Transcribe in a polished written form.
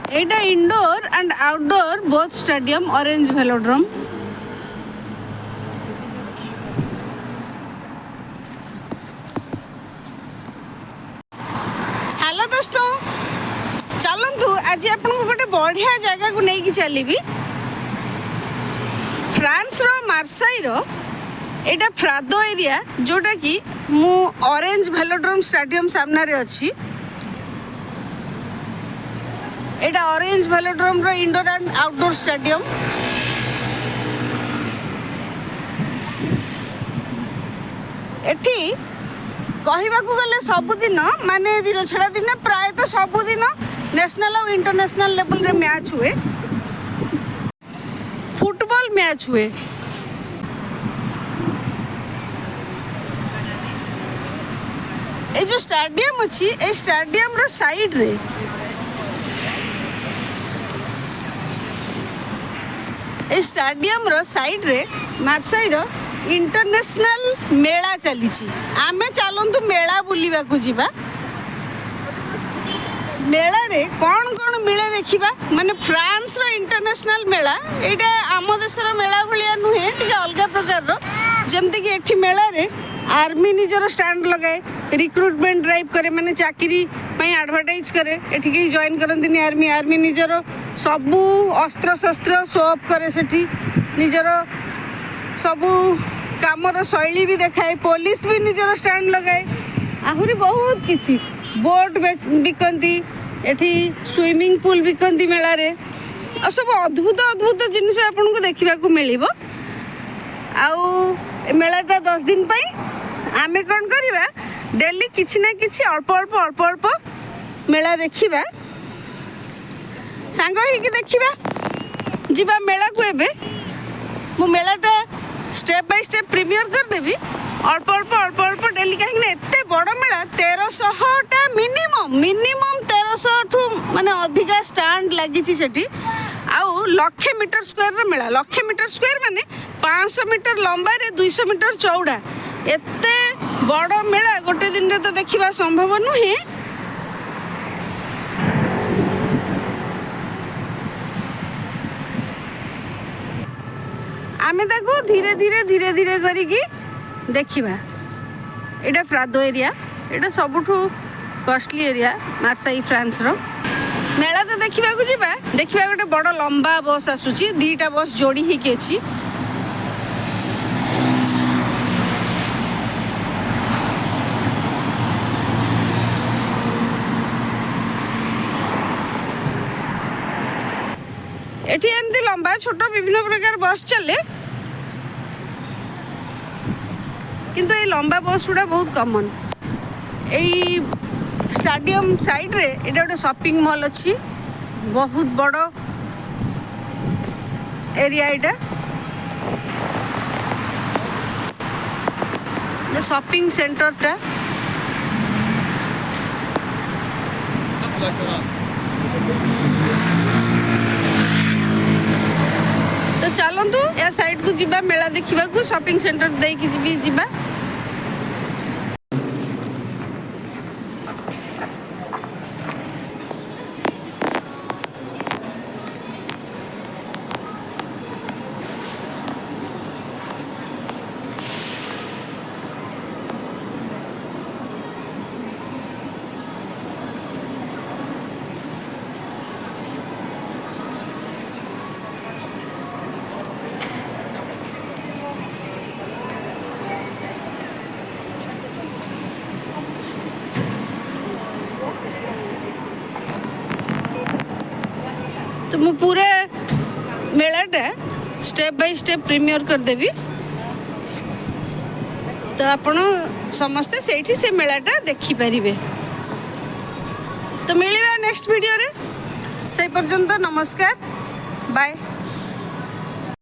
Etah indoor and outdoor both stadium orange velodrome. Hello दोस्तों, चलतु आज आपको गोटे बढ़िया जगह को लेकिन चलि फ्रांस रो मार्साई रो एटा फ्रादो एरिया जोटा कि मु ऑरेंज वेलोड्रोम स्टेडियम सामने रे अच्छी। एटा ऑरेंज वेलोड्रोम रो इंडोर एंड आउटडोर स्टेडियम। एठी कहवाक गले सबुदिन माने दिन छड़ा दिन प्राय तो सबुदिन नेशनल और इंटरनेशनल लेवल रे मैच हुए, फुटबॉल मैच हुए। ए जो स्टेडियम अच्छी ए स्टेडियम रो साइड रे ए स्टेडियम रो साइड रे मार्साई रो इंटरनेशनल मेला चली। आमे चलतु मेला बुलिबा को जिबा। मेला रे कौन कौन मिले देखिबा। माने फ्रांस रो इंटरनेशनल मेला एटा आम देशर मेला भलिया नुहे, टिके अलगा प्रकार रो। जेमति कि एठी मेला रे आर्मी निजर स्टैंड लगाए, रिक्रुटमेंट ड्राइव करे, माने चाकरी पई एडवर्टाइज करे। एठी के जॉइन करंतिनी आर्मी, आर्मी निजर सबु अस्त्र शस्त्र शो ऑफ करे, सेठी निजर सबु कामर शैली भी देखाए। पुलिस भी निजर स्टैंड लगाए। आहुरी बहुत किछि बोट बिकंती, एठी स्विमिंग पूल बिकंती मेला रे। आ सब अद्भुत अद्भुत जिनिस आपन को देखिबा को मिलिबो। आउ मेलाटा 10 दिन पई आमे कोन करिबा, डेली किछि ना किछि अल्प अल्प मेला देखिबा, सांग ही कि देखिबा जिबा मेला को। एबे मु मेलाटा स्टेप बाय स्टेप प्रीमियर कर देबी, अल्प अल्प डेली। कहीं एते बड़ मेला 1300टा मिनिमम 1300 ठू माने अधिका स्टैंड लगी सेठी। आउ 1,00,000 मीटर स्क्वायर रो मेला। 1,00,000 मीटर स्क्वायर माने 500 मीटर लंबा रे 200 मीटर चौड़ा। एते बड़ मेला गोटे दिन रे तो देखिबा संभव नुहे। आमे ताको धीरे धीरे करिकी देखिबा। एटा फ्रादो एरिया, एटा सबुठू कॉस्टली एरिया मार्साई फ्रांस रो। मेला तो देखिबा को जिबा, देखिबा गोटे बड़ लंबा बस आसुची, 2टा बस जोड़ी ही के अछि। एठी एमती लंबा छोट विभिन्न प्रकार बस चले, किंतु ये लंबा बस गुड़ा बहुत कॉमन। एई स्टेडियम साइड रे एटा गोटे शॉपिंग मॉल अच्छी, बहुत बड़ एरिया। एटा शॉपिंग सेंटर टा। तो चलतु या साइड को जिबा मेला देखिबा को, शॉपिंग सेंटर देकी जिबा। तो मु पूरे मेलाटा स्टेप बाय स्टेप प्रीमियर कर देबी। तो आपण समस्ते सेठी से मेलाटा देखि परिबे। तो मिलिबा नेक्स्ट वीडियो रे। से पर्यंत नमस्कार, बाय।